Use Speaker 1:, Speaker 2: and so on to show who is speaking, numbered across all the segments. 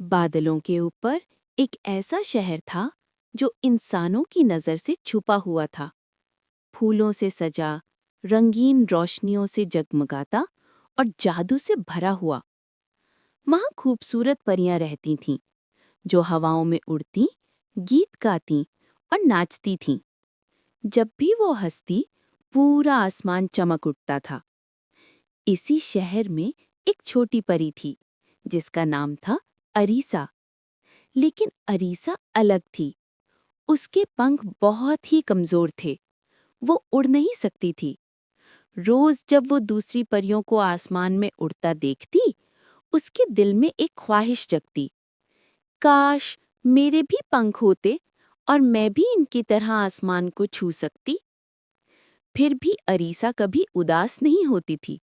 Speaker 1: बादलों के ऊपर एक ऐसा शहर था जो इंसानों की नज़र से छुपा हुआ था। फूलों से सजा, रंगीन रोशनियों से जगमगाता और जादू से भरा हुआ। वहाँ खूबसूरत परियां रहती थीं, जो हवाओं में उड़ती, गीत गाती और नाचती थीं। जब भी वो हंसती, पूरा आसमान चमक उठता था। इसी शहर में एक छोटी परी थी, जिसका नाम था अरीसा। लेकिन अरीसा अलग थी। उसके पंख बहुत ही कमजोर थे। वो उड़ नहीं सकती थी। रोज जब वो दूसरी परियों को आसमान में उड़ता देखती, उसके दिल में एक ख्वाहिश जगती, काश मेरे भी पंख होते और मैं भी इनकी तरह आसमान को छू सकती। फिर भी अरीसा कभी उदास नहीं होती थी।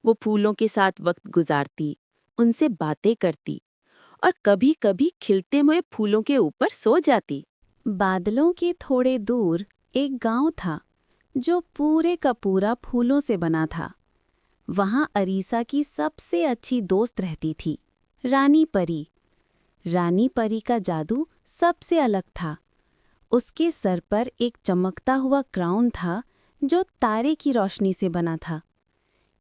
Speaker 1: वो फूलों के साथ वक्त गुजारती, उनसे बातें करती और कभी-कभी खिलते हुए फूलों के ऊपर सो जाती। बादलों के थोड़े दूर एक गांव था, जो पूरे का पूरा फूलों से बना था। वहां अरीसा की सबसे अच्छी दोस्त रहती थी, रानी परी। रानी परी का जादू सबसे अलग था। उसके सर पर एक चमकता हुआ क्राउन था, जो तारे की रोशनी से बना था।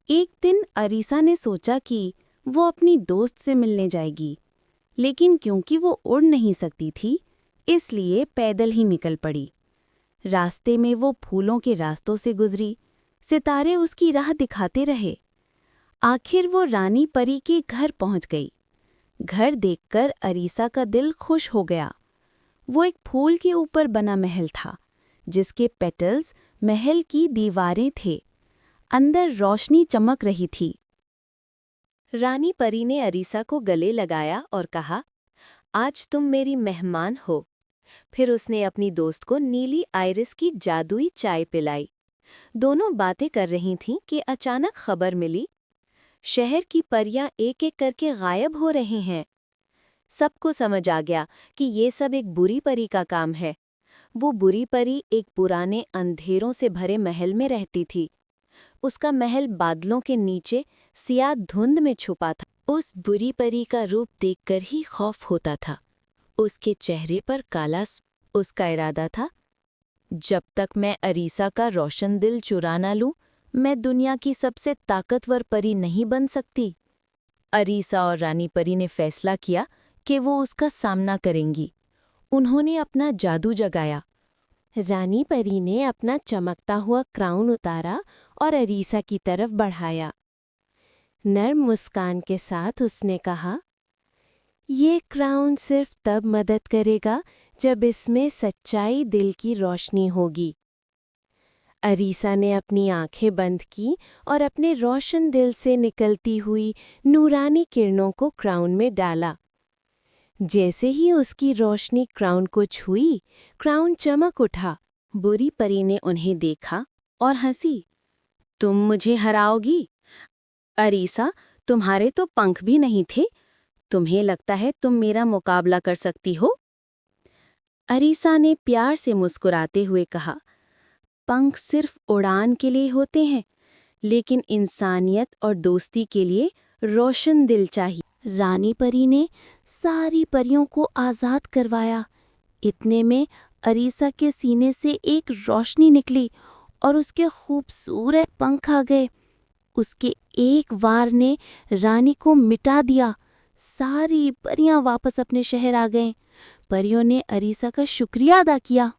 Speaker 1: एक दिन अरीसा ने सोचा कि वो अपनी दोस्त से मिलने जाएगी, लेकिन क्योंकि वो उड़ नहीं सकती थी, इसलिए पैदल ही निकल पड़ी। रास्ते में वो फूलों के रास्तों से गुजरी, सितारे उसकी राह दिखाते रहे। आखिर वो रानी परी के घर पहुंच गई। घर देखकर अरीसा का दिल खुश हो गया। वो एक फूल के ऊपर बना महल था, जिसके पेटल्स महल की दीवारें थे। अंदर रोशनी चमक रही थी। रानी परी ने अरीसा को गले लगाया और कहा, आज तुम मेरी मेहमान हो। फिर उसने अपनी दोस्त को नीली आइरिस की जादुई चाय पिलाई। दोनों बातें कर रही थीं कि अचानक खबर मिली, शहर की परियां एक-एक करके गायब हो रहे हैं। सबको समझ आ गया कि ये सब एक बुरी परी का काम है। वो बुरी परी एक पुराने अंधेरों से भरे महल में रहती थी। उसका महल बादलों के नीचे सियाह धुंध में छुपा था। उस बुरी परी का रूप देखकर ही खौफ होता था। उसके चेहरे पर उसका इरादा था, जब तक मैं अरीसा का रोशन दिल चुरा ना लूं, मैं दुनिया की सबसे ताकतवर परी नहीं बन सकती। अरीसा और रानी परी ने फैसला किया कि वो उसका सामना करेंगी। उन्होंने अपना जादू जगाया। रानी परी ने अपना चमकता हुआ क्राउन उतारा और अरीसा की तरफ बढ़ाया। नर्म मुस्कान के साथ उसने कहा, ये क्राउन सिर्फ तब मदद करेगा जब इसमें सच्चाई दिल की रोशनी होगी। अरीसा ने अपनी आंखें बंद की और अपने रोशन दिल से निकलती हुई नूरानी किरणों को क्राउन में डाला। जैसे ही उसकी रोशनी क्राउन को छुई, क्राउन चमक उठा। बुरी परी ने उन्हें देखा और हंसी, तुम मुझे हराओगी? अरीसा, तुम्हारे तो पंख भी नहीं थे। तुम्हें लगता है तुम मेरा मुकाबला कर सकती हो? अरीसा ने प्यार से मुस्कुराते हुए कहा, पंख सिर्फ उड़ान के लिए होते हैं, लेकिन इंसानियत और दोस्ती के लिए रोशन दिल चाहिए। रानी परी ने सारी परियों को आज़ाद करवाया। इतने में अरीसा के सीने से एक रोशनी निकली और उसके खूबसूरत पंख आ गए। उसके एक वार ने रानी को मिटा दिया। सारी परियां वापस अपने शहर आ गईं। परियों ने अरीसा का शुक्रिया अदा किया।